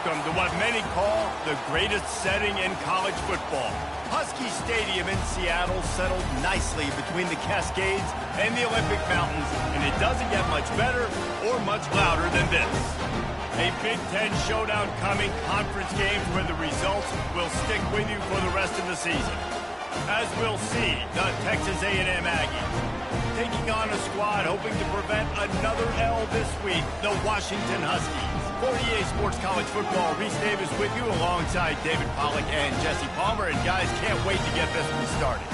welcome to what many call the greatest setting in college football. Husky Stadium in Seattle settled nicely between the Cascades and the Olympic Mountains, and it doesn't get much better or much louder than this. A Big Ten showdown coming, conference games where the results will stick with you for the rest of the season. As we'll see, the Texas A&M Aggies taking on a squad hoping to prevent another L this week, the Washington Huskies. For EA Sports College Football, Reese Davis with you alongside David Pollack and Jesse Palmer. And guys, can't wait to get this one started.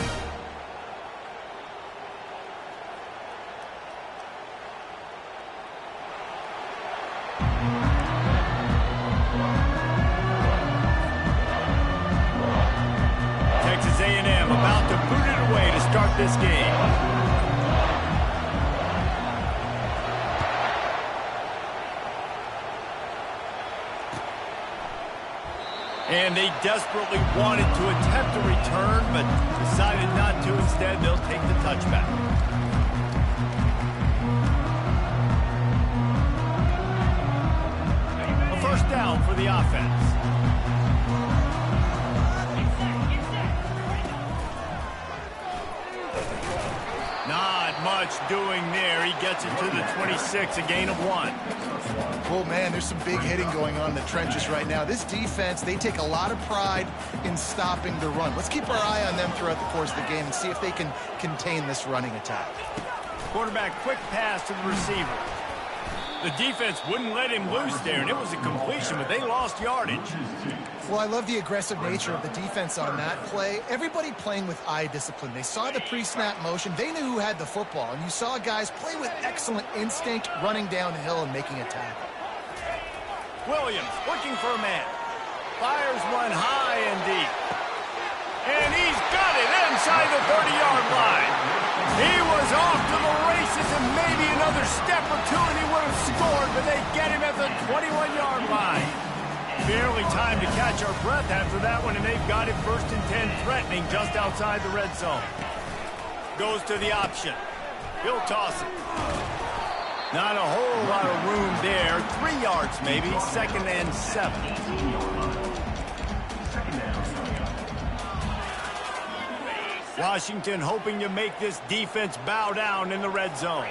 Texas A&M about to boot it away to start this game. And they desperately wanted to attempt a return, but decided not to. Instead, they'll take the touchback. A first down for the offense. Not much doing there. He gets it to the 26, a gain of 1. Oh, man, there's some big hitting going on in the trenches right now. This defense, they take a lot of pride in stopping the run. Let's keep our eye on them throughout the course of the game and see if they can contain this running attack. Quarterback, quick pass to the receiver. The defense wouldn't let him loose there, and it was a completion, but they lost yardage. Well, I love the aggressive nature of the defense on that play. Everybody playing with eye discipline. They saw the pre-snap motion. They knew who had the football, and you saw guys play with excellent instinct, running downhill and making a tackle. Williams looking for a man. Fires one high and deep. And he's got it inside the 30-yard line. He was off to the races and maybe another step or two and he would have scored, but they get him at the 21-yard line. Barely time to catch our breath after that one, and they've got it 1st and 10, threatening just outside the red zone. Goes to the option. He'll toss it. Not a whole lot of room there. 3 yards maybe. 2nd and 7. Washington hoping to make this defense bow down in the red zone.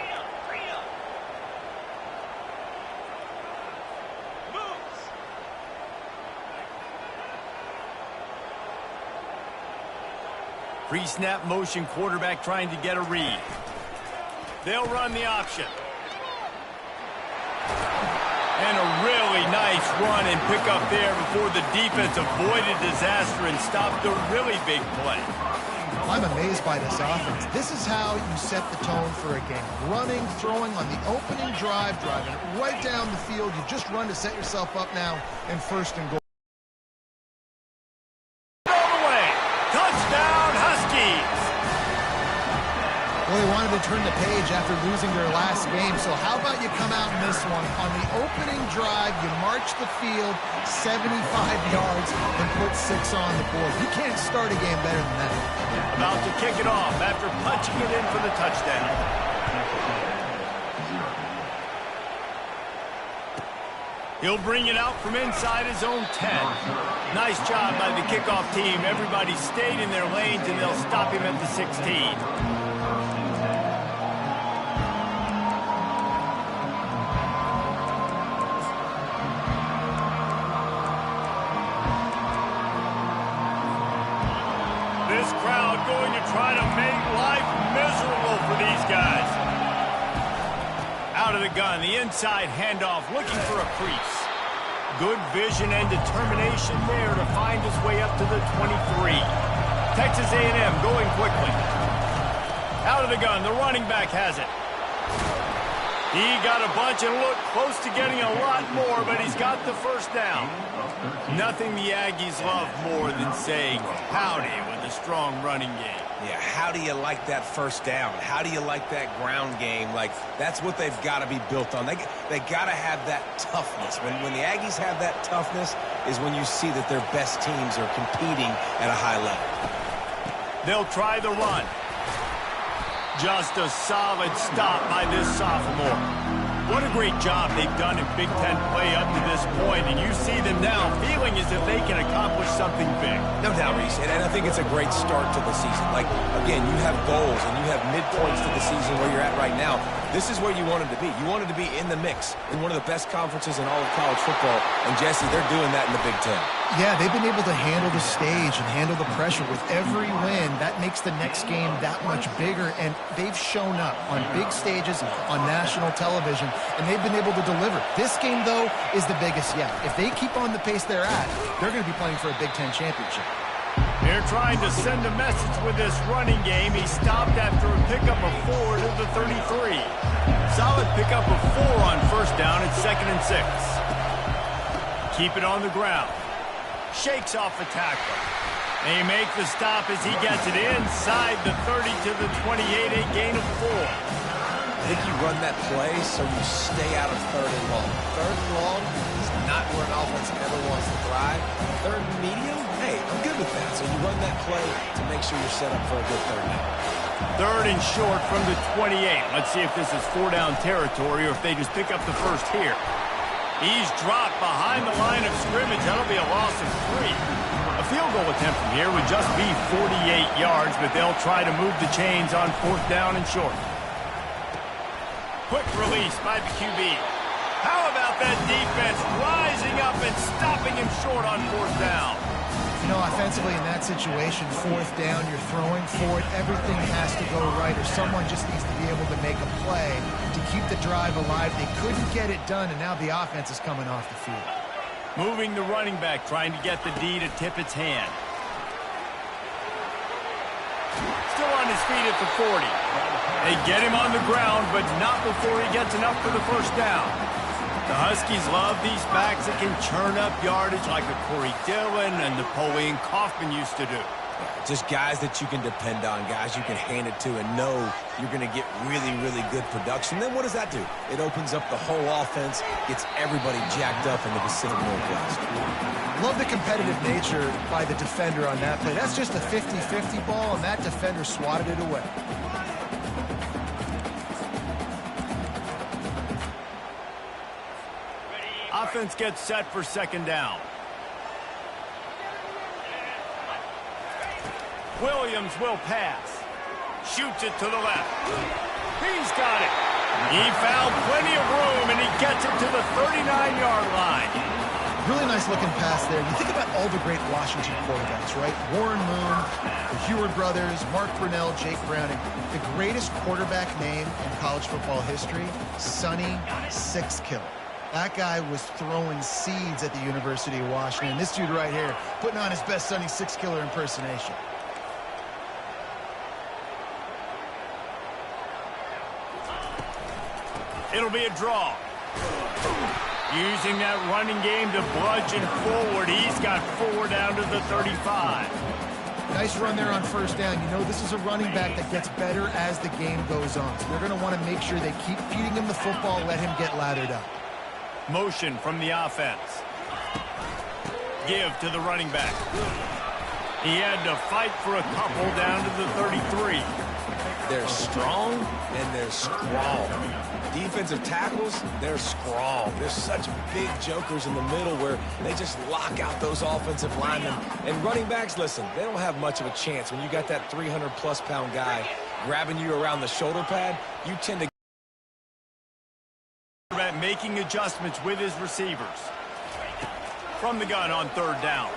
Pre-snap motion, quarterback trying to get a read. They'll run the option. And a really nice run and pick up there before the defense avoided disaster and stopped a really big play. I'm amazed by this offense. This is how you set the tone for a game. Running, throwing on the opening drive, driving it right down the field. You just run to set yourself up now in 1st and goal. Well, they wanted to turn the page after losing their last game, so how about you come out in this one? On the opening drive, you march the field 75 yards and put 6 on the board. You can't start a game better than that. About to kick it off after punching it in for the touchdown. He'll bring it out from inside his own 10. Nice job by the kickoff team. Everybody stayed in their lanes, and they'll stop him at the 16. This crowd going to try to make life miserable for these guys. Out of the gun, the inside handoff, looking for a crease. Good vision and determination there to find his way up to the 23. Texas A&M going quickly. Out of the gun, the running back has it. He got a bunch and looked close to getting a lot more, but he's got the first down. Nothing the Aggies love more than saying howdy with a strong running game. Yeah, how do you like that first down? How do you like that ground game? Like, that's what they've got to be built on. They got to have that toughness. When the Aggies have that toughness is when you see that their best teams are competing at a high level. They'll try the run. Just a solid stop by this sophomore. What a great job they've done in Big Ten play up to this point, and you see them now feeling as if they can accomplish something big. No doubt, Reese, and I think it's a great start to the season. Like, again, you have goals and you have midpoints to the season where you're at right now. This is where you wanted to be. You wanted to be in the mix in one of the best conferences in all of college football, and Jesse, they're doing that in the Big Ten. Yeah, they've been able to handle the stage and handle the pressure with every win. That makes the next game that much bigger, and they've shown up on big stages, on national television, and they've been able to deliver. This game, though, is the biggest yet. If they keep on the pace they're at, they're going to be playing for a Big Ten championship. They're trying to send a message with this running game. He stopped after a pickup of 4 to the 33. Solid pickup of 4 on first down at 2nd and 6. Keep it on the ground. Shakes off the tackle. They make the stop as he gets it inside the 30 to the 28, a gain of 4. I think you run that play so you stay out of 3rd and long. 3rd and long is not where an offense ever wants to thrive. 3rd and medium, hey, I'm good with that. So you run that play to make sure you're set up for a good 3rd down. 3rd and short from the 28. Let's see if this is 4-down territory or if they just pick up the first here. He's dropped behind the line of scrimmage. That'll be a loss of 3. A field goal attempt from here would just be 48 yards, but they'll try to move the chains on 4th down and short. Quick release by the QB. How about that defense rising up and stopping him short on 4th down? You know, offensively in that situation, 4th down, you're throwing for it. Everything has to go right, or someone just needs to be able to make a play to keep the drive alive. They couldn't get it done, and now the offense is coming off the field. Moving the running back, trying to get the D to tip its hand. Still on his feet at the 40. They get him on the ground, but not before he gets enough for the first down. The Huskies love these backs that can churn up yardage like a Corey Dillon and Napoleon Kaufman used to do. Just guys that you can depend on, guys you can hand it to and know you're going to get really, really good production. Then what does that do? It opens up the whole offense, gets everybody jacked up in the Pacific Northwest. Love the competitive nature by the defender on that play. That's just a 50-50 ball, and that defender swatted it away. Offense gets set for 2nd down. Williams will pass. Shoots it to the left. He's got it. He found plenty of room, and he gets it to the 39-yard line. Really nice looking pass there. You think about all the great Washington quarterbacks, right? Warren Moon, the Heward brothers, Mark Brunell, Jake Browning. The greatest quarterback name in college football history, Sonny Sixkill. That guy was throwing seeds at the University of Washington. This dude right here, putting on his best Sonny Sixkiller impersonation. It'll be a draw. Using that running game to bludgeon forward. He's got 4 down to the 35. Nice run there on first down. You know this is a running back that gets better as the game goes on. So they're going to want to make sure they keep feeding him the football, let him get lathered up. Motion from the offense. Give to the running back. He had to fight for a couple down to the 33. They're strong and they're scrawl. Defensive tackles, they're scrawl. There's such big jokers in the middle where they just lock out those offensive linemen. And running backs, listen, they don't have much of a chance. When you got that 300-plus pound guy grabbing you around the shoulder pad, you tend to making adjustments with his receivers. From the gun on 3rd down.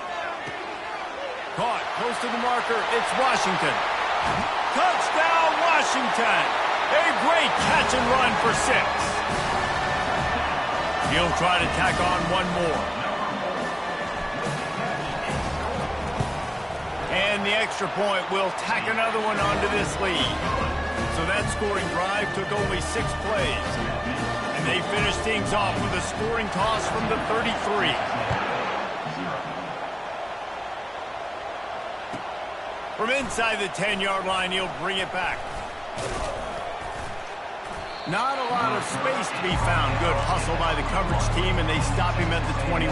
Caught close to the marker. It's Washington. Touchdown, Washington. A great catch and run for 6. He'll try to tack on one more. And the extra point will tack another one onto this lead. So that scoring drive took only 6 plays. And they finished things off with a scoring toss from the 33. From inside the 10-yard line, he'll bring it back. Not a lot of space to be found. Good hustle by the coverage team, and they stop him at the 21.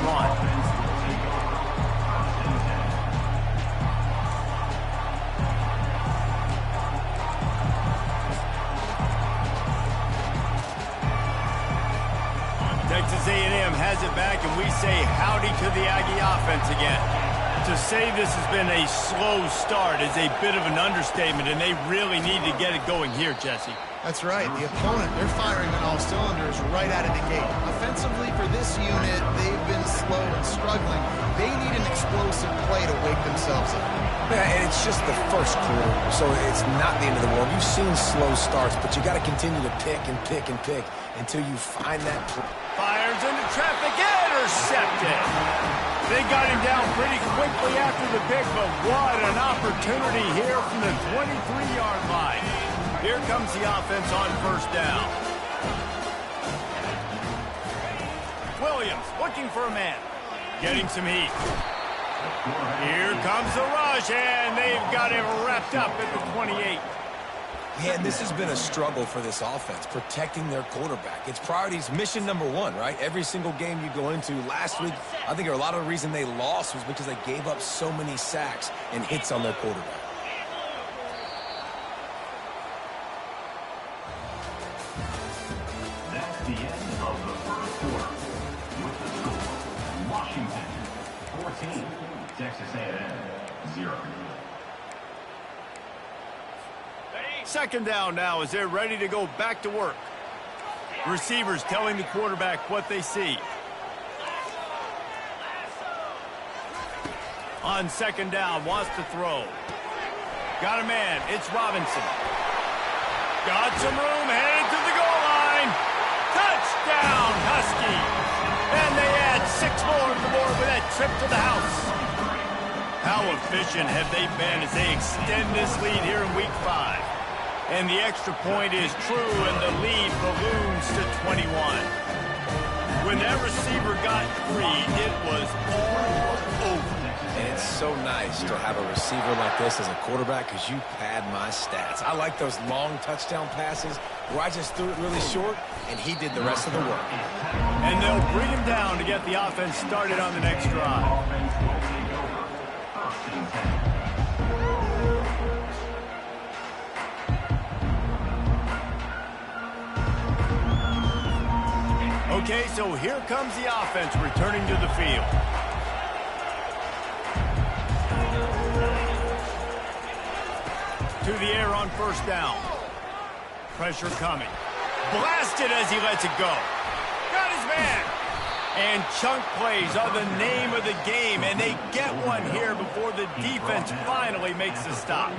Texas A&M has it back, and we say howdy to the Aggie offense again. To say this has been a slow start is a bit of an understatement, and they really need to get it going here, Jesse. That's right. The opponent, they're firing on all cylinders right out of the gate. Offensively, for this unit, they've been slow and struggling. They need an explosive play to wake themselves up. Yeah, and it's just the first quarter, so it's not the end of the world. You've seen slow starts, but you got to continue to pick and pick and pick until you find that. Fires into traffic, intercepted. They got him down pretty quickly after the pick, but what an opportunity here from the 23-yard line. Here comes the offense on first down. Williams looking for a man. Getting some heat. Here comes the rush, and they've got him wrapped up at the 28. Man, this has been a struggle for this offense, protecting their quarterback. It's priorities, mission number one, right? Every single game you go into. Last week, I think a lot of the reason they lost was because they gave up so many sacks and hits on their quarterback. That's the end of the first quarter. With the score, Washington 14, Texas A&M 0. Second down now as they're ready to go back to work. Receivers telling the quarterback what they see. On second down, wants to throw. Got a man, it's Robinson. Got some room, headed to the goal line. Touchdown, Huskies. And they add 6 more to the board with that trip to the house. How efficient have they been as they extend this lead here in Week 5? And the extra point is true, and the lead balloons to 21. When that receiver got free, it was all over. And it's so nice to have a receiver like this as a quarterback because you pad my stats. I like those long touchdown passes where I just threw it really short, and he did the rest of the work. And they'll bring him down to get the offense started on the next drive. Okay, so here comes the offense returning to the field. To the air on first down. Pressure coming. Blasted as he lets it go. Got his man. And chunk plays are the name of the game, and they get one here before the defense finally makes the stop.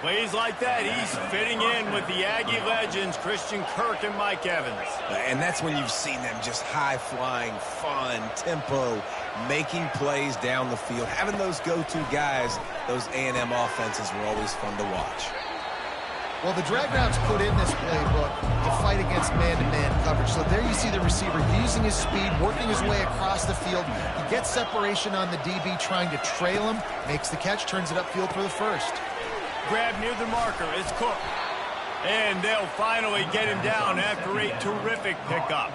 Plays like that, he's fitting in with the Aggie legends, Christian Kirk and Mike Evans. And that's when you've seen them just high-flying, fun, tempo, making plays down the field. Having those go-to guys, those A&M offenses were always fun to watch. Well, the drag routes put in this playbook to fight against man-to-man coverage. So there you see the receiver using his speed, working his way across the field. He gets separation on the DB, trying to trail him, makes the catch, turns it upfield for the first. Grab near the marker, it's Cook. And they'll finally get him down after a terrific pickup.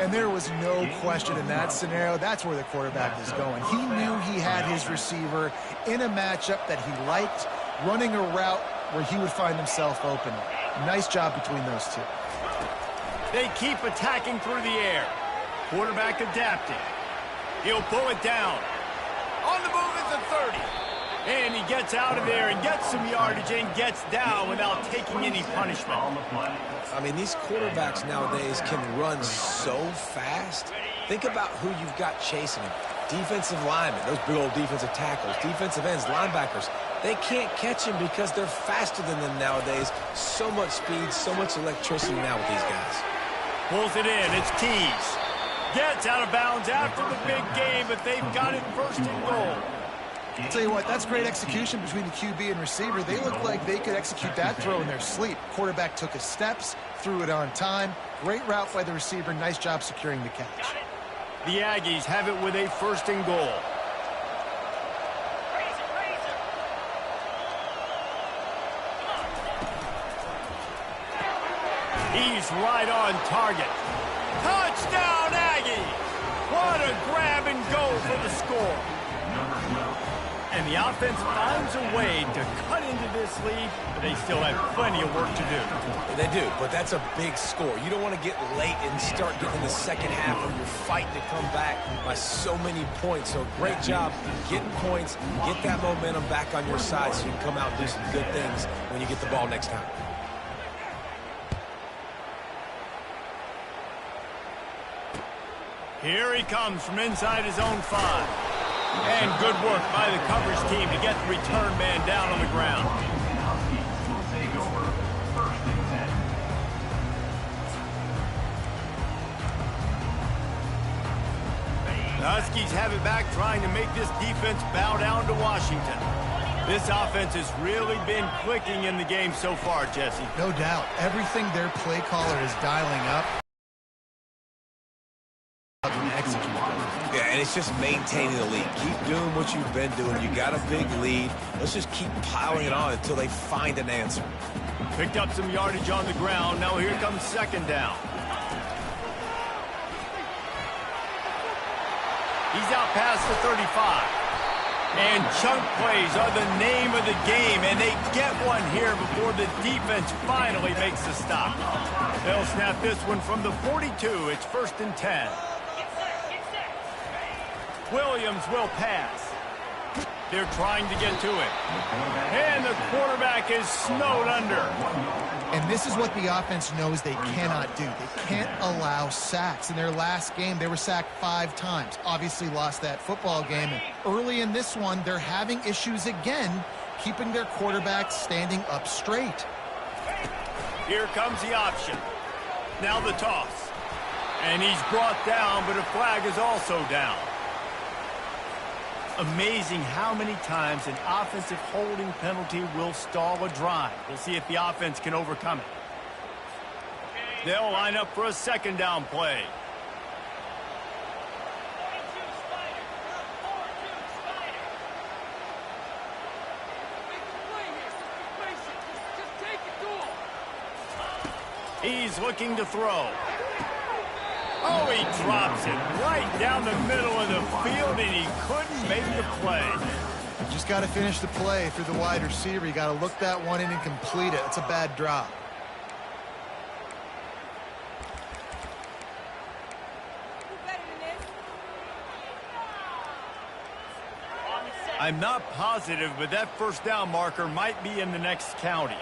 And there was no question in that scenario. That's where the quarterback was going. He knew he had his receiver in a matchup that he liked, running a route where he would find himself open. Nice job between those two. They keep attacking through the air. Quarterback adapting. He'll pull it down. On the move is the 30. And he gets out of there and gets some yardage and gets down without taking any punishment. I mean, these quarterbacks nowadays can run so fast. Think about who you've got chasing him. Defensive linemen, those big old defensive tackles, defensive ends, linebackers. They can't catch him because they're faster than them nowadays. So much speed, so much electricity now with these guys. Pulls it in, it's Keys. Gets out of bounds after the big game, but they've got it first and goal. I'll tell you what, that's great execution between the QB and receiver. They look like they could execute that throw in their sleep. Quarterback took his steps, threw it on time. Great route by the receiver. Nice job securing the catch. The Aggies have it with a first and goal. He's right on target. Touchdown, Aggie! What a grab and go for the score. And the offense finds a way to cut into this lead, but they still have plenty of work to do. They do, but that's a big score. You don't want to get late and start getting the second half where you're fighting to come back by so many points. So great job getting points, get that momentum back on your side so you can come out and do some good things when you get the ball next time. Here he comes from inside his own 5. And good work by the coverage team to get the return man down on the ground. Will take over 1st and 10. The Huskies have it back, trying to make this defense bow down to Washington. This offense has really been clicking in the game so far, Jesse. No doubt. Everything their play caller is dialing up. Yeah, and it's just maintaining the lead. Keep doing what you've been doing. You got a big lead. Let's just keep piling it on until they find an answer. Picked up some yardage on the ground. Now here comes 2nd down. He's out past the 35. And chunk plays are the name of the game, and they get one here before the defense finally makes a stop. They'll snap this one from the 42. It's 1st and 10. Williams will pass. They're trying to get to it. And the quarterback is snowed under. And this is what the offense knows they cannot do. They can't allow sacks. In their last game, they were sacked 5 times. Obviously lost that football game. And early in this one, they're having issues again, keeping their quarterback standing up straight. Here comes the option. Now the toss. And he's brought down, but a flag is also down. Amazing how many times an offensive holding penalty will stall a drive. We'll see if the offense can overcome it. They'll line up for a 2nd down play. He's looking to throw. Oh, he drops it right down the middle of the field, and he couldn't make the play. You just got to finish the play through the wide receiver. You got to look that one in and complete it. It's a bad drop. I'm not positive, but that 1st down marker might be in the next county.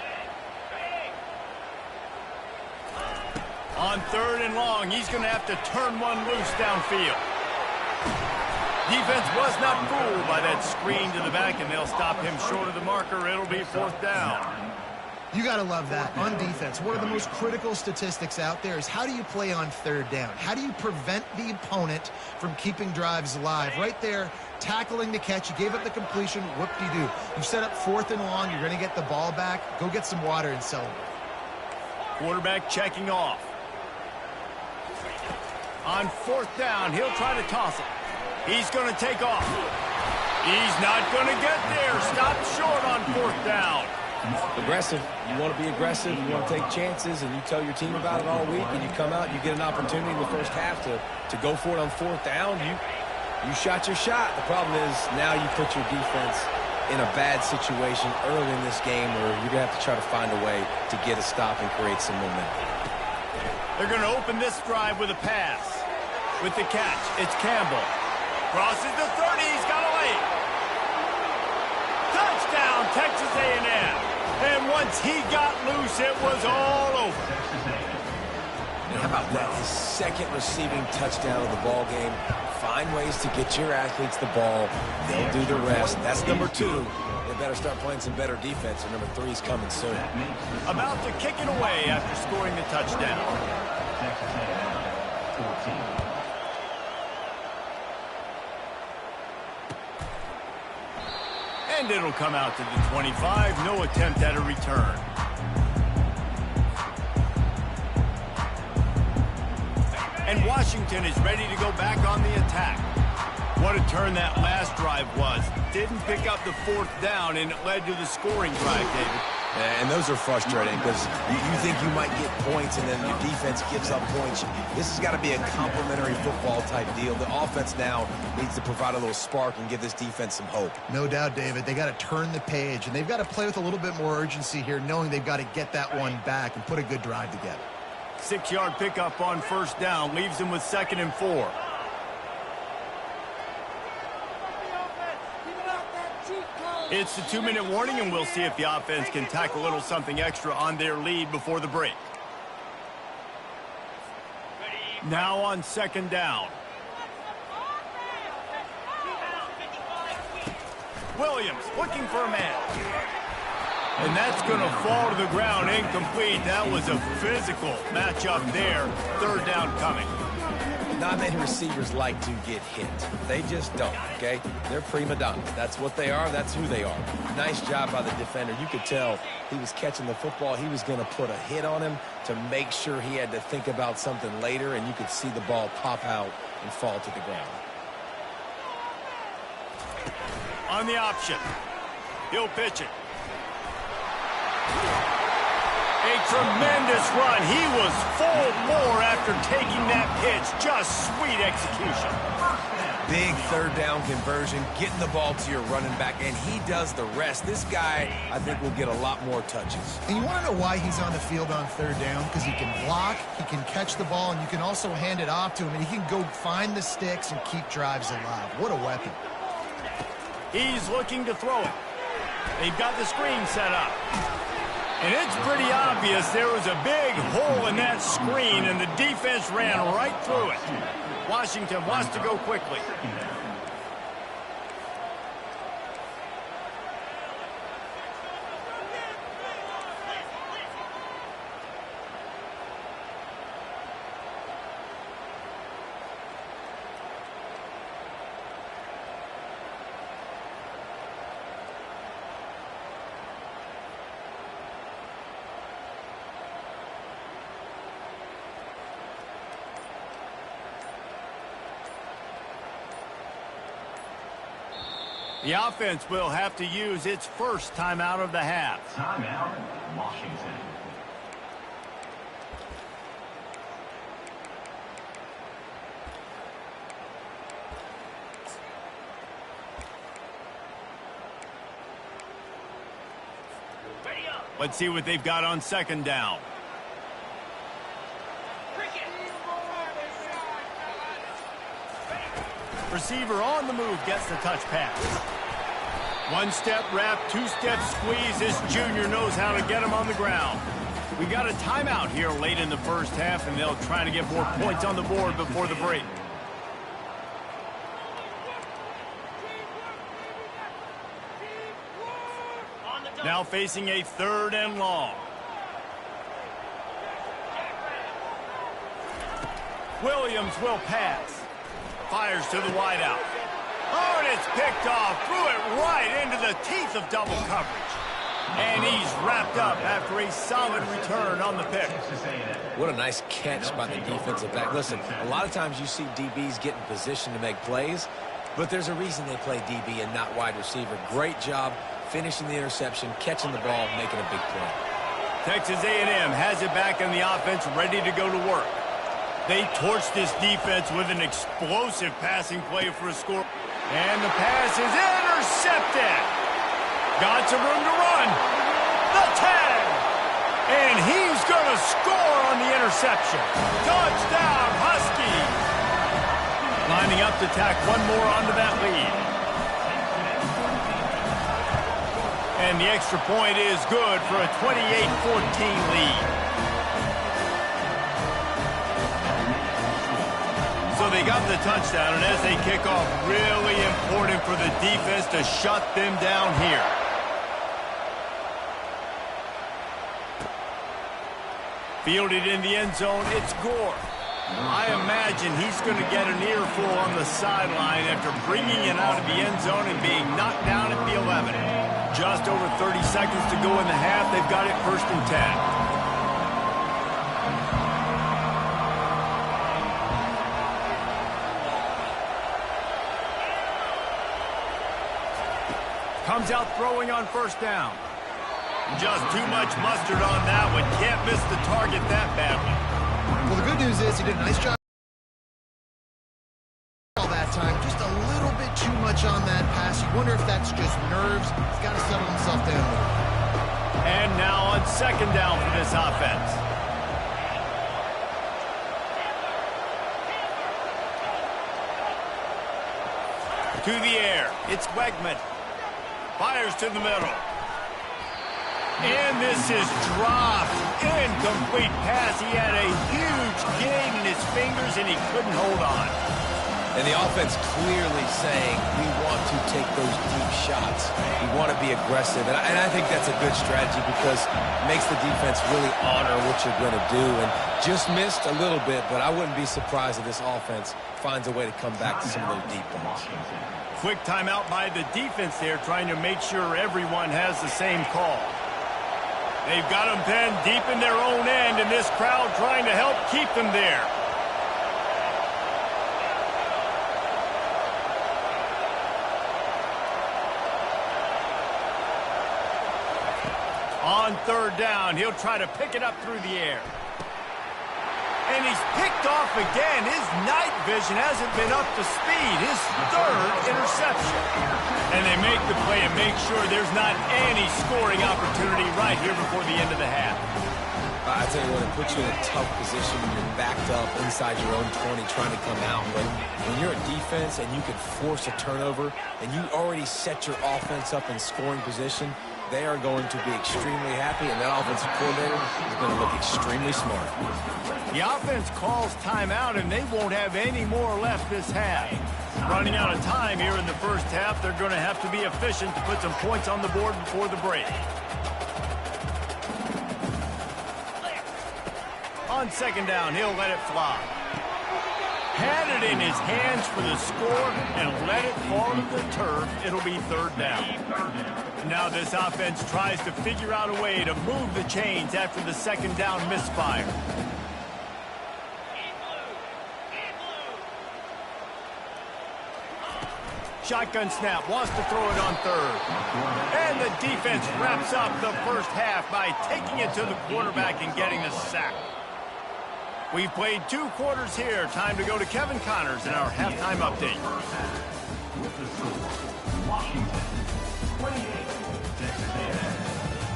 On 3rd and long, he's going to have to turn one loose downfield. Defense was not fooled by that screen to the back, and they'll stop him short of the marker. It'll be 4th down. You got to love that. On defense, one of the most critical statistics out there is how do you play on 3rd down? How do you prevent the opponent from keeping drives alive? Right there, tackling the catch. You gave up the completion. Whoop-de-doo. You set up 4th and long. You're going to get the ball back. Go get some water and celebrate. Quarterback checking off. On 4th down, he'll try to toss it. He's going to take off. He's not going to get there. Stopped short on 4th down. Aggressive. You want to be aggressive. You want to take chances, and you tell your team about it all week, and you come out and you get an opportunity in the 1st half to go for it on 4th down. You shot your shot. The problem is now you put your defense in a bad situation early in this game where you're going to have to try to find a way to get a stop and create some momentum. They're going to open this drive with a pass. With the catch, it's Campbell. Crosses the 30, he's got a lane. Touchdown, Texas A&M. And once he got loose, it was all over. And how about that? His 2nd receiving touchdown of the ball game. Find ways to get your athletes the ball. They'll do the rest. That's number 2. They better start playing some better defense, and number 3 is coming soon. About to kick it away after scoring the touchdown. Texas A&M 14. And it'll come out to the 25. No attempt at a return. And Washington is ready to go back on the attack. What a turn that last drive was. Didn't pick up the 4th down, and it led to the scoring drive, David. And those are frustrating because you think you might get points and then your defense gives up points. This has got to be a complementary football type deal. The offense now needs to provide a little spark and give this defense some hope. No doubt, David. They got to turn the page, and they've got to play with a little bit more urgency here, knowing they've got to get that one back and put a good drive together. 6-yard pickup on first down leaves them with 2nd and 4. It's the 2-minute warning, and we'll see if the offense can tack a little something extra on their lead before the break. Now on 2nd down. Williams looking for a man. And that's going to fall to the ground incomplete. That was a physical matchup there. 3rd down coming. Not many receivers like to get hit. They just don't, okay? They're prima donnas. That's what they are. That's who they are. Nice job by the defender. You could tell he was catching the football. He was going to put a hit on him to make sure he had to think about something later, and you could see the ball pop out and fall to the ground. On the option. He'll pitch it. A tremendous run. He was full bore after taking that pitch. Just sweet execution. Big 3rd down conversion, getting the ball to your running back, and he does the rest. This guy, I think, will get a lot more touches. And you want to know why he's on the field on 3rd down? Because he can block, he can catch the ball, and you can also hand it off to him, and he can go find the sticks and keep drives alive. What a weapon. He's looking to throw it. They've got the screen set up. And it's pretty obvious there was a big hole in that screen, and the defense ran right through it. Washington wants to go quickly. The offense will have to use its first timeout of the half. Timeout, Washington. Let's see what they've got on 2nd down. Receiver on the move gets the touch pass. 1-step wrap, 2-step squeeze. This junior knows how to get him on the ground. We got a timeout here late in the first half, and they'll try to get more points on the board before the break. Now facing a 3rd and long. Williams will pass. Fires to the wideout. Oh, and it's picked off. Threw it right into the teeth of double coverage. And he's wrapped up after a solid return on the pick. What a nice catch by the defensive back. Listen, a lot of times you see DBs get in position to make plays, but there's a reason they play DB and not wide receiver. Great job finishing the interception, catching the ball, making a big play. Texas A&M has it back in the offense, ready to go to work. They torched this defense with an explosive passing play for a score. And the pass is intercepted. Got some room to run. The tag. And he's going to score on the interception. Touchdown, Huskies. Lining up to tack one more onto that lead. And the extra point is good for a 28-14 lead. So they got the touchdown, and as they kick off, really important for the defense to shut them down here. Fielded in the end zone, it's Gore. I imagine he's going to get an earful on the sideline after bringing it out of the end zone and being knocked down at the 11. Just over 30 seconds to go in the half. They've got it 1st and 10. Comes out throwing on 1st down. Just too much mustard on that one. Can't miss the target that badly. Well, the good news is he did a nice job all that time. Just a little bit too much on that pass. You wonder if that's just nerves. He's got to settle himself down a little. And now on second down for this offense. To the air. It's Wegman. Fires to the middle. And this is dropped. Incomplete pass. He had a huge gain in his fingers, and he couldn't hold on. And the offense clearly saying, we want to take those deep shots. We want to be aggressive. And I think that's a good strategy because it makes the defense really honor what you're going to do. And just missed a little bit, but I wouldn't be surprised if this offense finds a way to come back to some of those deep ones. Quick timeout by the defense there, trying to make sure everyone has the same call. They've got them pinned deep in their own end, and this crowd trying to help keep them there. On third down, he'll try to pick it up through the air. And he's picked off again. His night vision hasn't been up to speed. His third interception. And they make the play and make sure there's not any scoring opportunity right here before the end of the half. I tell you what, it puts you in a tough position when you're backed up inside your own 20 trying to come out. But when you're a defense and you can force a turnover and you already set your offense up in scoring position, they are going to be extremely happy, and that offensive coordinator is going to look extremely smart. The offense calls timeout, and they won't have any more left this half. Running out of time here in the first half, they're going to have to be efficient to put some points on the board before the break. On second down, he'll let it fly. Had it in his hands for the score and let it fall to the turf. It'll be third down. Now this offense tries to figure out a way to move the chains after the second down misfire. Shotgun snap, wants to throw it on third. And the defense wraps up the first half by taking it to the quarterback and getting a sack. We've played 2 quarters here. Time to go to Kevin Connors in our halftime update. With the score, Washington 28, Texas A&M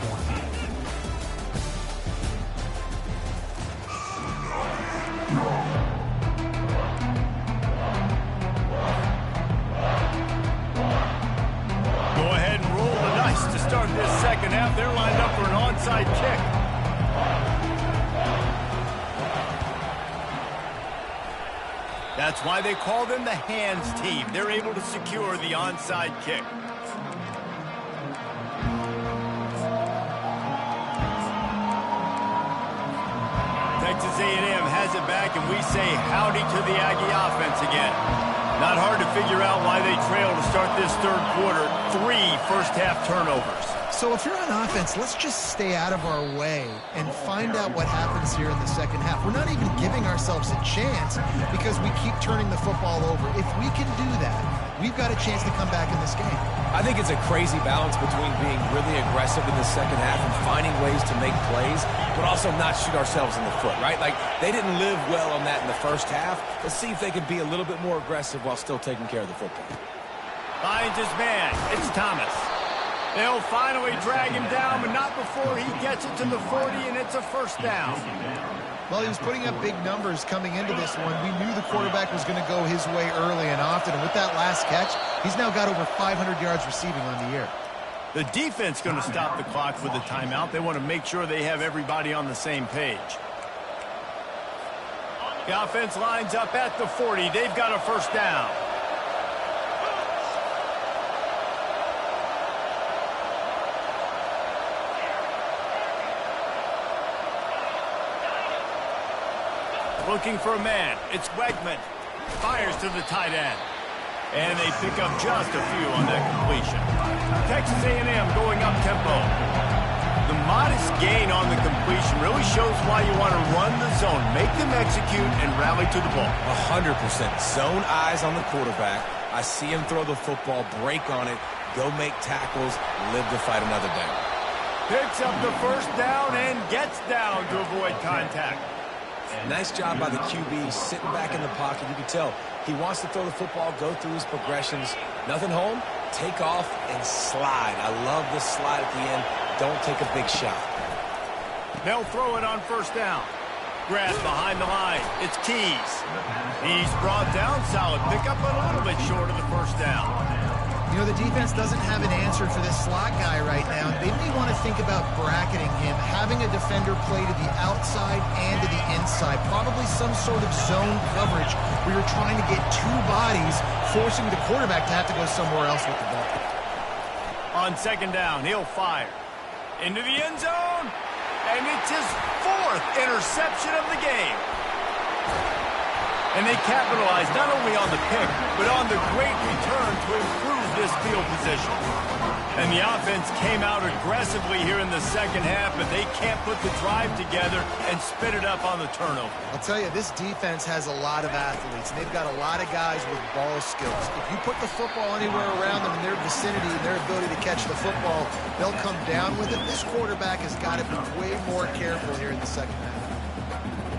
14. Go ahead and roll the dice to start this second half. They're lined up for an onside kick. That's why they call them the hands team. They're able to secure the onside kick. Texas A&M has it back, and we say howdy to the Aggie offense again. Not hard to figure out why they trail to start this third quarter. 3 first-half turnovers. So if you're on offense, let's just stay out of our way and find out what happens here in the second half. We're not even giving ourselves a chance because we keep turning the football over. If we can do that, we've got a chance to come back in this game. I think it's a crazy balance between being really aggressive in the second half and finding ways to make plays, but also not shoot ourselves in the foot, right? Like, they didn't live well on that in the first half. Let's see if they can be a little bit more aggressive while still taking care of the football. Finds his man. It's Thomas. They'll finally drag him down, but not before he gets it to the 40, and it's a first down. Well, he was putting up big numbers coming into this one. We knew the quarterback was going to go his way early and often, and with that last catch, he's now got over 500 yards receiving on the year. The defense going to stop the clock with the timeout. They want to make sure they have everybody on the same page. The offense lines up at the 40. They've got a first down. Looking for a man. It's Wegman. Fires to the tight end. And they pick up just a few on that completion. Texas A&M going up tempo. The modest gain on the completion really shows why you want to run the zone, make them execute, and rally to the ball. 100%. Zone eyes on the quarterback. I see him throw the football, break on it, go make tackles, live to fight another down. Picks up the first down and gets down to avoid contact. Nice job by the QB sitting back in the pocket. You can tell he wants to throw the football, go through his progressions. Nothing home, take off and slide. I love the slide at the end. Don't take a big shot. They'll throw it on first down. Grab behind the line. It's Keys. He's brought down. Solid pickup, but a little bit short of the first down. You know, the defense doesn't have an answer for this slot guy right now. They may want to think about bracketing him, having a defender play to the outside and to the inside. Probably some sort of zone coverage where you're trying to get two bodies, forcing the quarterback to have to go somewhere else with the ball. On second down, he'll fire. Into the end zone, and it's his fourth interception of the game. And they capitalized not only on the pick, but on the great return to improve this field position. And the offense came out aggressively here in the second half, but they can't put the drive together and spit it up on the turnover. I'll tell you, this defense has a lot of athletes, and they've got a lot of guys with ball skills. If you put the football anywhere around them in their vicinity and their ability to catch the football, they'll come down with it. This quarterback has got to be way more careful here in the second half.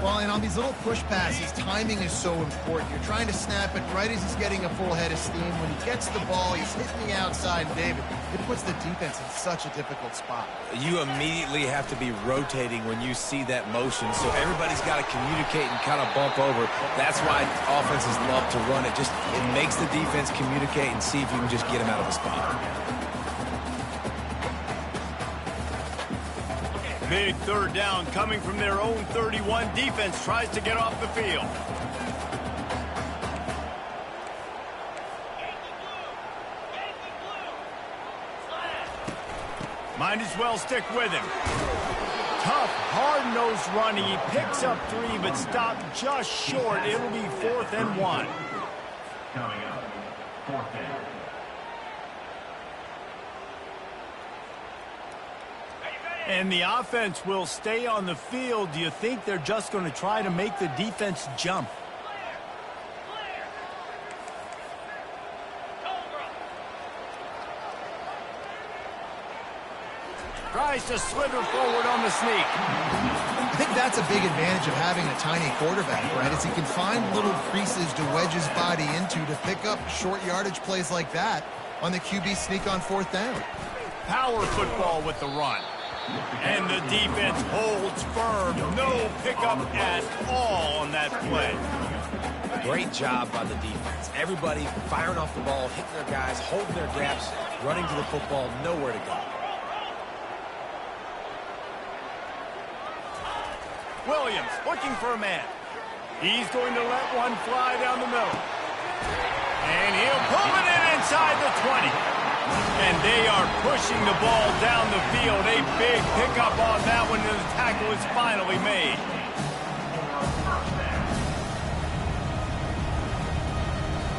Well, and on these little push passes, timing is so important. You're trying to snap it right as he's getting a full head of steam. When he gets the ball, he's hitting the outside. And David, it puts the defense in such a difficult spot. You immediately have to be rotating when you see that motion, so everybody's got to communicate and kind of bump over. That's why offenses love to run it. It makes the defense communicate and see if you can just get him out of the spot. Big third down coming from their own 31. Defense tries to get off the field. Might as well stick with him. Tough, hard-nosed running. He picks up 3, but stopped just short. It'll be 4th and 1. Coming up, 4th down. And the offense will stay on the field. Do you think they're just going to try to make the defense jump? Tries to slither forward on the sneak. I think that's a big advantage of having a tiny quarterback, right? Is he can find little creases to wedge his body into to pick up short yardage plays like that on the QB sneak on 4th down. Power football with the run. And the defense holds firm. No pickup at all on that play. Great job by the defense. Everybody firing off the ball, hitting their guys, holding their gaps, running to the football, nowhere to go. Williams looking for a man. He's going to let one fly down the middle. And he'll pull it in inside the 20. And they are pushing the ball down the field. A big pickup on that one, and the tackle is finally made.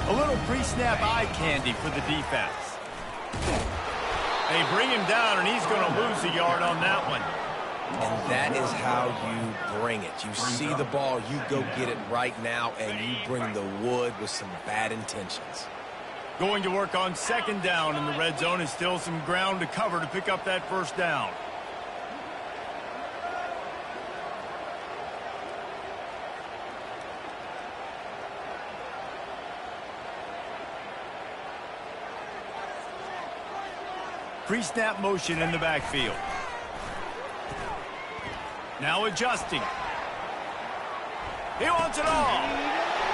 A little pre-snap eye candy for the defense. They bring him down, and he's going to lose a yard on that one. And that is how you bring it. You see the ball, you go get it right now, and you bring the wood with some bad intentions. Going to work on second down in the red zone, and still some ground to cover to pick up that first down. Pre-snap motion in the backfield. Now adjusting. He wants it all.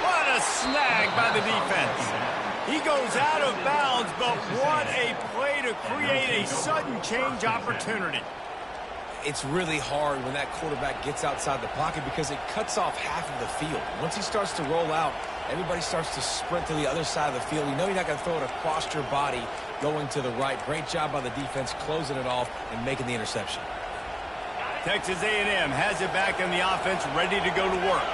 What a snag by the defense. He goes out of bounds, but what a play to create a sudden change opportunity. It's really hard when that quarterback gets outside the pocket because it cuts off half of the field. Once he starts to roll out, everybody starts to sprint to the other side of the field. You know you're not going to throw it across your body going to the right. Great job by the defense closing it off and making the interception. Texas A&M has it back in the offense, ready to go to work.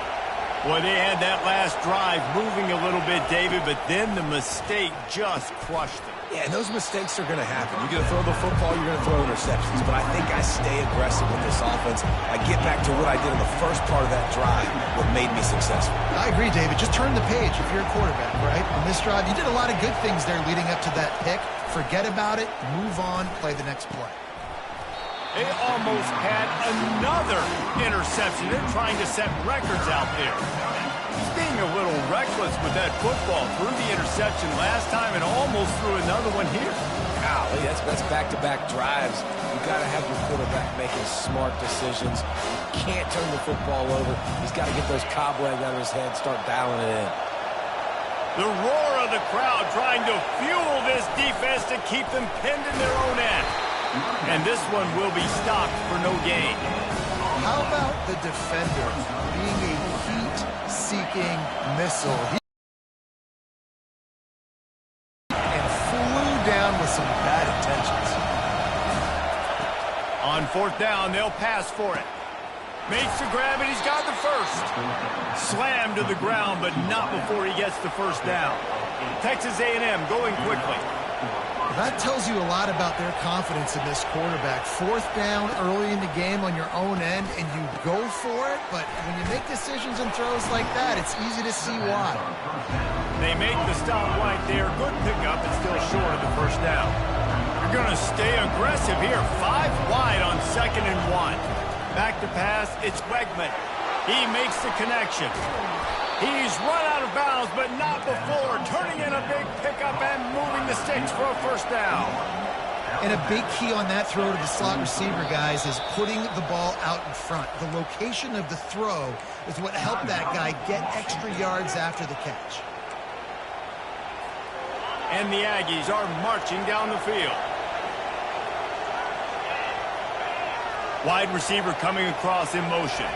Boy, they had that last drive moving a little bit, David, but then the mistake just crushed them. Yeah, and those mistakes are going to happen. You're going to throw the football, you're going to throw interceptions. But I think I stay aggressive with this offense. I get back to what I did in the first part of that drive, what made me successful. I agree, David. Just turn the page if you're a quarterback, right? On this drive, you did a lot of good things there leading up to that pick. Forget about it, move on, play the next play. They almost had another interception. They're trying to set records out there. He's being a little reckless with that football. Threw the interception last time and almost threw another one here. Golly, that's back-to-back drives. You've got to have your quarterback making smart decisions. You can't turn the football over. He's got to get those cobwebs out of his head, start dialing it in. The roar of the crowd trying to fuel this defense to keep them pinned in their own end. And this one will be stopped for no gain. How about the defender being a heat-seeking missile? And flew down with some bad intentions. On fourth down, they'll pass for it. Makes the grab, and he's got the first. Slammed to the ground, but not before he gets the first down. Texas A&M going quickly. That tells you a lot about their confidence in this quarterback. Fourth down early in the game on your own end, and you go for it, but when you make decisions and throws like that, it's easy to see why. They make the stop right there. Good pickup, and still short of the first down. You're going to stay aggressive here. 5 wide on 2nd and 1. Back to pass, it's Wegman. He makes the connection. He's run out of bounds, but not before. Turning in a big pickup and moving the sticks for a first down. And a big key on that throw to the slot receiver, guys, is putting the ball out in front. The location of the throw is what helped that guy get extra yards after the catch. And the Aggies are marching down the field. Wide receiver coming across in motion.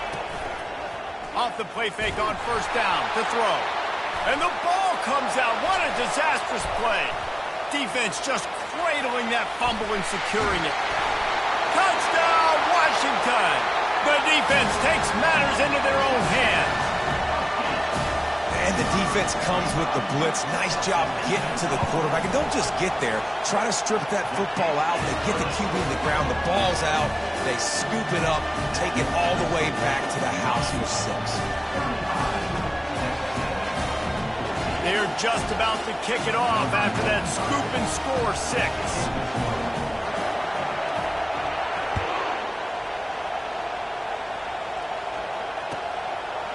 Off the play fake on first down to throw. And the ball comes out. What a disastrous play. Defense just cradling that fumble and securing it. Touchdown, Washington. The defense takes matters into their own hands. And the defense comes with the blitz. Nice job getting to the quarterback. And don't just get there. Try to strip that football out. They get the QB in the ground. The ball's out. They scoop it up, take it all the way back to the house for 6. They're just about to kick it off after that scoop and score 6.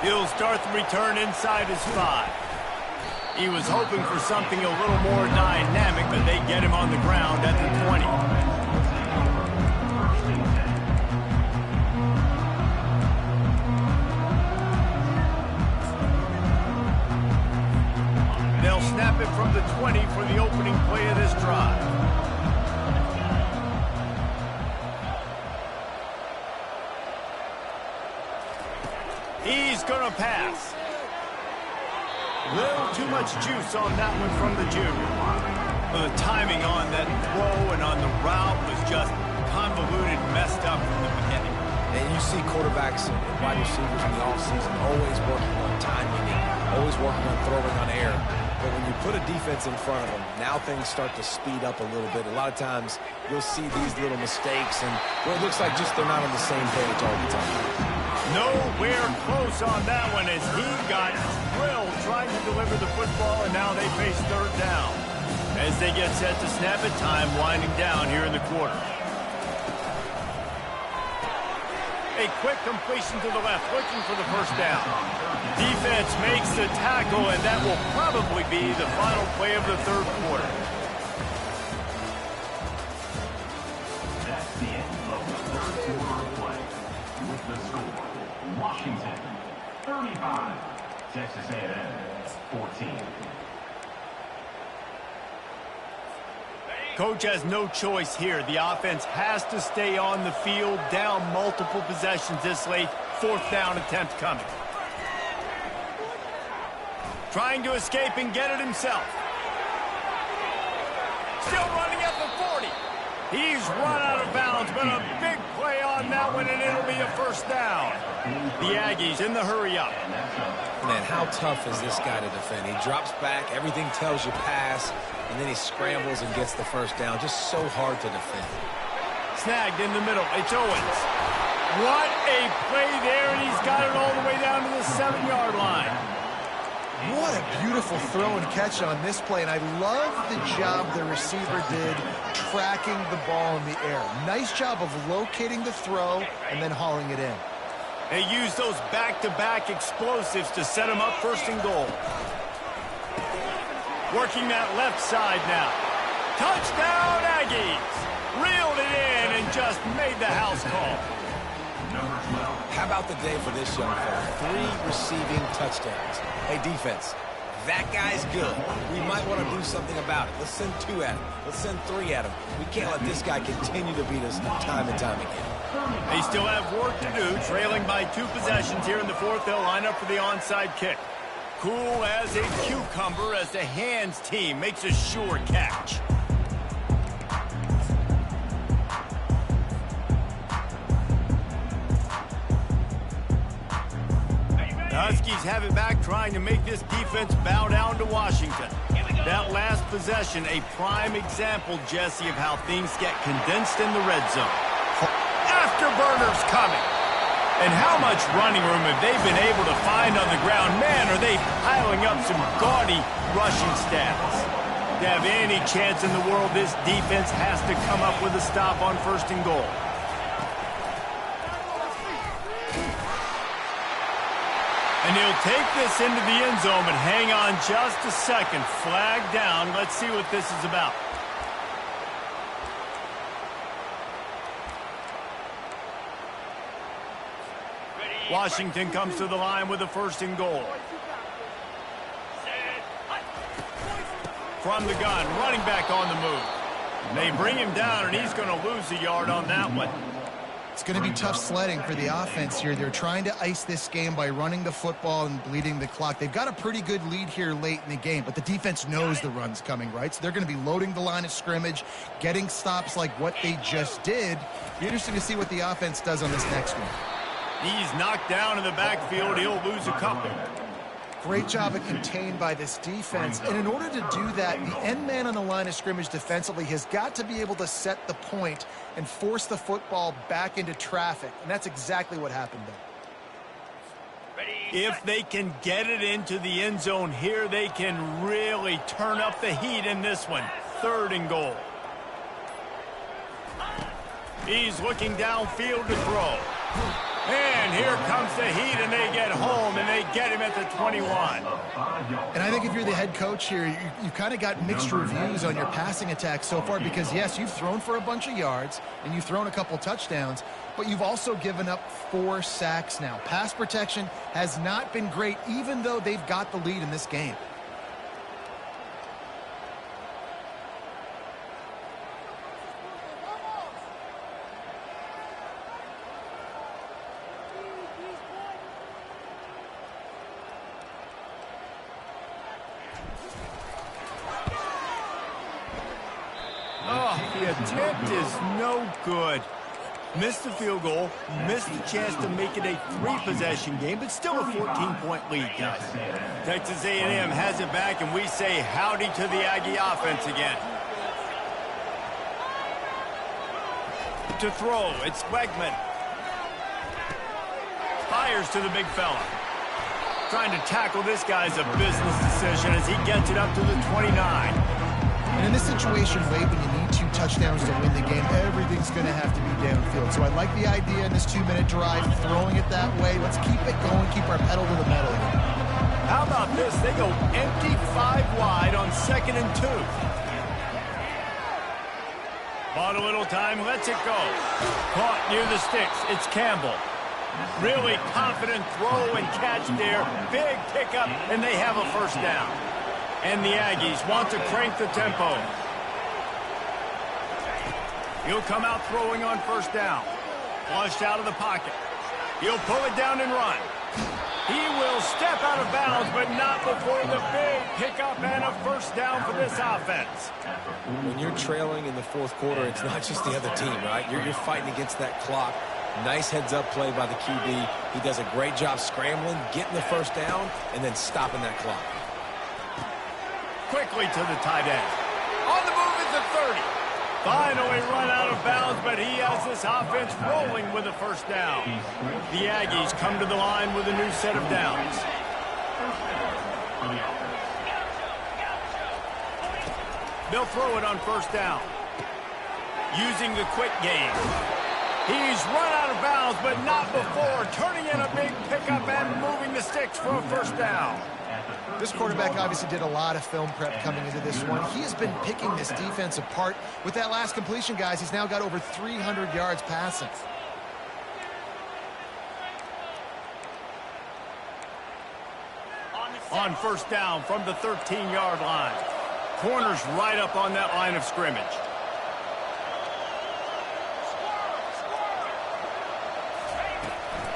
He'll start the return inside his 5. He was hoping for something a little more dynamic, but they get him on the ground at the 20. They'll snap it from the 20 for the opening play of this drive. He's going to pass. Little too much juice on that one from the junior. The timing on that throw and on the route was just convoluted, messed up from the beginning. And you see quarterbacks and wide receivers in the offseason always working on timing, always working on throwing on air. But when you put a defense in front of them, now things start to speed up a little bit. A lot of times you'll see these little mistakes, and well, it looks like just they're not on the same page all the time. Nowhere close on that one as he got drilled trying to deliver the football, and now they face third down. As they get set to snap it, time winding down here in the quarter. A quick completion to the left, looking for the first down. Defense makes the tackle, and that will probably be the final play of the third quarter. That's the end of the third quarter of play. With the score, Washington 35, Texas A&M 14. Coach has no choice here. The offense has to stay on the field, down multiple possessions this late. Fourth down attempt coming. Trying to escape and get it himself. Still running at the 40. He's run out of bounds, but a big play on that one, and it'll be a first down. The Aggies in the hurry up. Man, how tough is this guy to defend? He drops back, everything tells you pass, and then he scrambles and gets the first down. Just so hard to defend. Snagged in the middle. It's Owens. What a play there, and he's got it all the way down to the 7-yard line. What a beautiful throw and catch on this play, and I love the job the receiver did tracking the ball in the air. Nice job of locating the throw and then hauling it in. They use those back-to-back explosives to set them up first and goal. Working that left side now. Touchdown, Aggies! Reeled it in and just made the house call. How about the day for this young fella? 3 receiving touchdowns. Hey, defense, that guy's good. We might want to do something about it. Let's send 2 at him. Let's send 3 at him. We can't let this guy continue to beat us time and time again. They still have work to do, trailing by 2 possessions here in the 4th. They'll line up for the onside kick. Cool as a cucumber as the hands team makes a sure catch. The Huskies have it back, trying to make this defense bow down to Washington. That last possession, a prime example, Jesse, of how things get condensed in the red zone. Afterburners coming. And how much running room have they been able to find on the ground? Man, are they piling up some gaudy rushing stats. To have any chance in the world, this defense has to come up with a stop on first and goal. And he'll take this into the end zone, but hang on just a second. Flag down. Let's see what this is about. Washington comes to the line with a first and goal. From the gun, running back on the move. They bring him down, and he's going to lose a yard on that one. It's going to be tough sledding for the offense here. They're trying to ice this game by running the football and bleeding the clock. They've got a pretty good lead here late in the game, but the defense knows the run's coming, right? So they're going to be loading the line of scrimmage, getting stops like what they just did. Be interesting to see what the offense does on this next one. He's knocked down in the backfield. He'll lose a couple. Great job of contained by this defense. And in order to do that, the end man on the line of scrimmage defensively has got to be able to set the point and force the football back into traffic. And that's exactly what happened there. If they can get it into the end zone here, they can really turn up the heat in this one. 3rd and goal. He's looking downfield to throw. And here comes the heat, and they get home, and they get him at the 21. And I think if you're the head coach here, you've kind of got mixed reviews on your passing attack so far because, yes, you've thrown for a bunch of yards, and you've thrown a couple touchdowns, but you've also given up 4 sacks now. Pass protection has not been great, even though they've got the lead in this game. The attempt is no good. Missed the field goal, missed the chance to make it a 3-possession game, but still a 14-point lead, guys. Texas A&M has it back, and we say howdy to the Aggie offense again. To throw, it's Wegman. Fires to the big fella. Trying to tackle this guy's a business decision as he gets it up to the 29. And in this situation, late when you need 2 touchdowns to win the game, everything's going to have to be downfield. So I like the idea in this 2-minute drive, throwing it that way. Let's keep it going, keep our pedal to the metal. How about this? They go empty 5 wide on 2nd and 2. Bought a little time, lets it go. Caught near the sticks. It's Campbell. Really confident throw and catch there. Big pickup, and they have a first down. And the Aggies want to crank the tempo. He'll come out throwing on first down. Flushed out of the pocket. He'll pull it down and run. He will step out of bounds, but not before the big pickup and a first down for this offense. When you're trailing in the 4th quarter, it's not just the other team, right? You're fighting against that clock. Nice heads-up play by the QB. He does a great job scrambling, getting the first down, and then stopping that clock. Quickly to the tight end. On the move is the 30. Finally run out of bounds, but he has this offense rolling with a first down. The Aggies come to the line with a new set of downs. for the offense. They'll throw it on first down. Using the quick game. He's run out of bounds, but not before. Turning in a big pickup and moving the sticks for a first down. This quarterback obviously did a lot of film prep coming into this one. He has been picking this defense apart. With that last completion, guys, he's now got over 300 yards passing. On first down from the 13-yard line. Corner's right up on that line of scrimmage.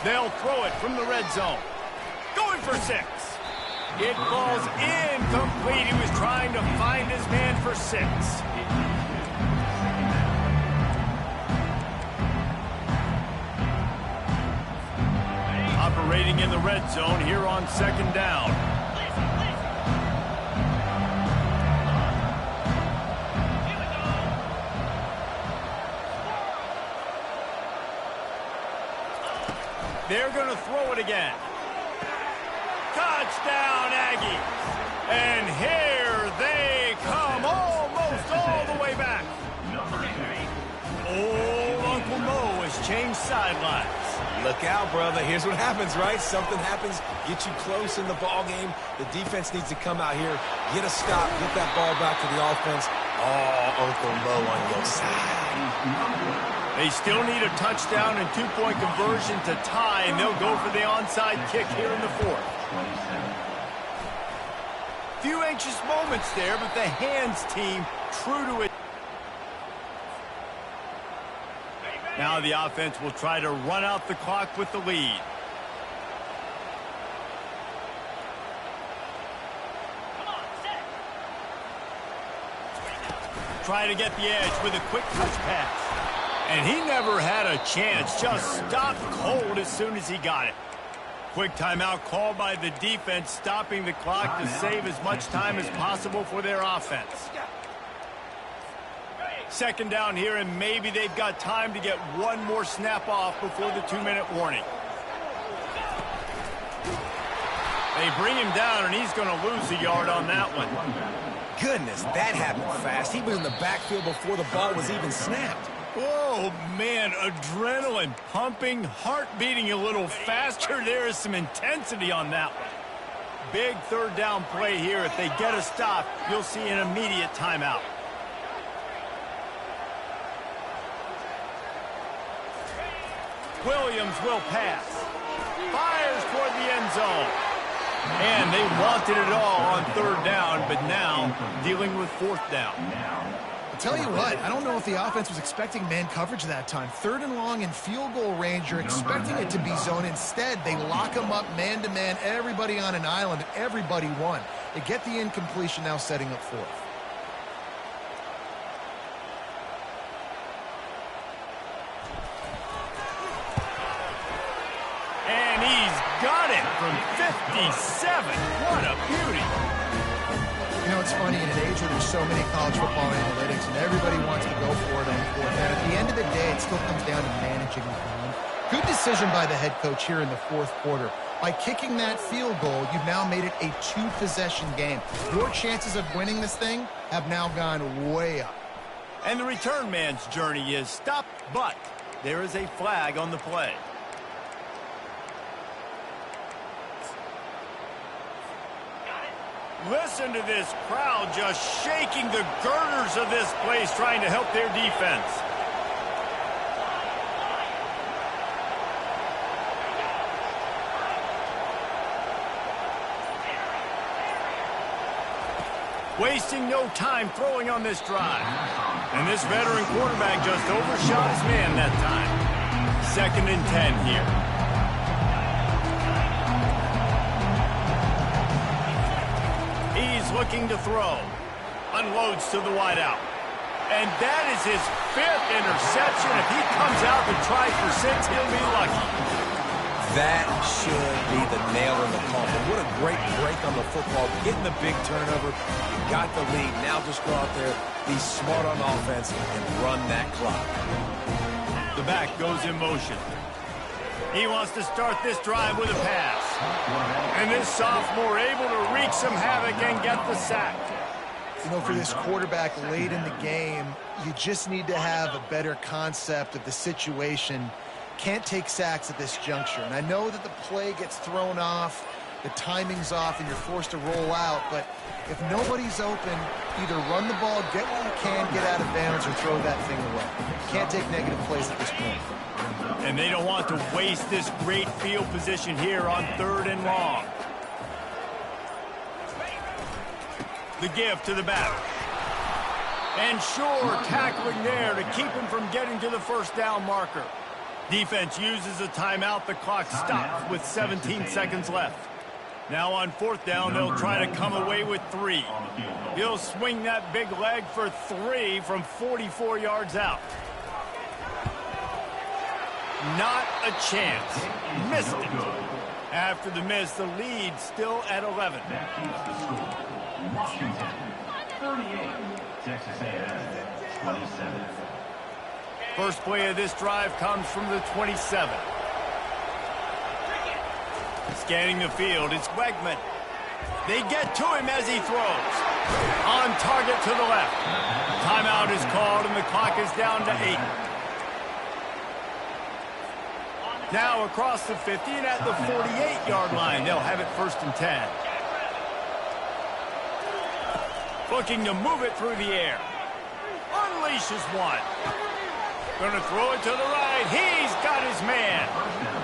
They'll throw it from the red zone. Going for 6. It falls incomplete. He was trying to find his man for 6. Operating in the red zone here on second down. They're going to throw it again. Touchdown, Aggies. And here they come, almost all the way back. Old Uncle Mo has changed sidelines. Look out, brother. Here's what happens, right? Something happens, get you close in the ball game. The defense needs to come out here, get a stop, get that ball back to the offense. Oh, Uncle Mo on your side. They still need a touchdown and 2-point conversion to tie, and they'll go for the onside kick here in the 4th. Few anxious moments there, but the hands team true to it. Now the offense will try to run out the clock with the lead. Try to get the edge with a quick touch pass. And he never had a chance, just stopped cold as soon as he got it. Quick timeout called by the defense, stopping the clock to save as much time as possible for their offense. Second down here, and maybe they've got time to get one more snap off before the 2-minute warning. They bring him down, and he's going to lose a yard on that one. Goodness, that happened fast. He was in the backfield before the ball was even snapped. Oh, man, adrenaline pumping, heart beating a little faster. There is some intensity on that one. Big third down play here. If they get a stop, you'll see an immediate timeout. Williams will pass. Fires toward the end zone. And they wanted it all on third down, but now dealing with fourth down. I'll tell you what, I don't know if the offense was expecting man coverage that time. 3rd and long in field goal range, you're expecting it to be zone. Instead, they lock them up man-to-man, everybody on an island, everybody won. They get the incompletion, now setting up 4th. And he's got it from 57. What a beauty. You know, it's funny, in an age where there's so many college football analytics and everybody wants to go for it on 4th down, at the end of the day, it still comes down to managing the game. Good decision by the head coach here in the 4th quarter. By kicking that field goal, you've now made it a 2-possession game. Your chances of winning this thing have now gone way up. And the return man's journey is stopped, but there is a flag on the play. Listen to this crowd just shaking the girders of this place, trying to help their defense. Wasting no time throwing on this drive. And this veteran quarterback just overshot his man that time. 2nd and 10 here. Looking to throw. Unloads to the wideout. And that is his 5th interception. If he comes out and tries for 6, he'll be lucky. That should be the nail in the coffin. What a great break on the football. Getting the big turnover. You got the lead. Now just go out there, be smart on offense, and run that clock. The back goes in motion. He wants to start this drive with a pass. And this sophomore able to wreak some havoc and get the sack. You know, for this quarterback late in the game, you just need to have a better concept of the situation. Can't take sacks at this juncture. And I know that the play gets thrown off, the timing's off, and you're forced to roll out. But if nobody's open, either run the ball, get what you can, get out of bounds, or throw that thing away. Can't take negative plays at this point. And they don't want to waste this great field position here on 3rd and long. The give to the back. And sure, tackling there to keep him from getting to the first down marker. Defense uses a timeout. The clock stops with 17 seconds left. Now on 4th down, they'll try to come away with 3. He'll swing that big leg for 3 from 44 yards out. Not a chance. Missed it. After the miss, the lead still at 11. That keeps the score. Washington, 38. Texas A&M, 27. First play of this drive comes from the 27. Scanning the field, it's Wegman. They get to him as he throws. On target to the left. Timeout is called and the clock is down to 8. Now across the 50 and at the 48-yard line, they'll have it 1st and 10. Looking to move it through the air. Unleashes one. Going to throw it to the right. He's got his man.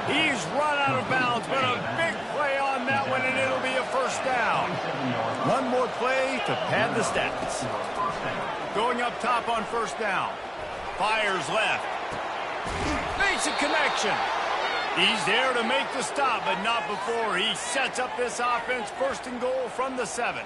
He's run out of bounds, but a big play on that one, and it'll be a 1st down. One more play to pad the stats. Going up top on 1st down. Fires left. Basic connection. He's there to make the stop, but not before he sets up this offense 1st and goal from the 7.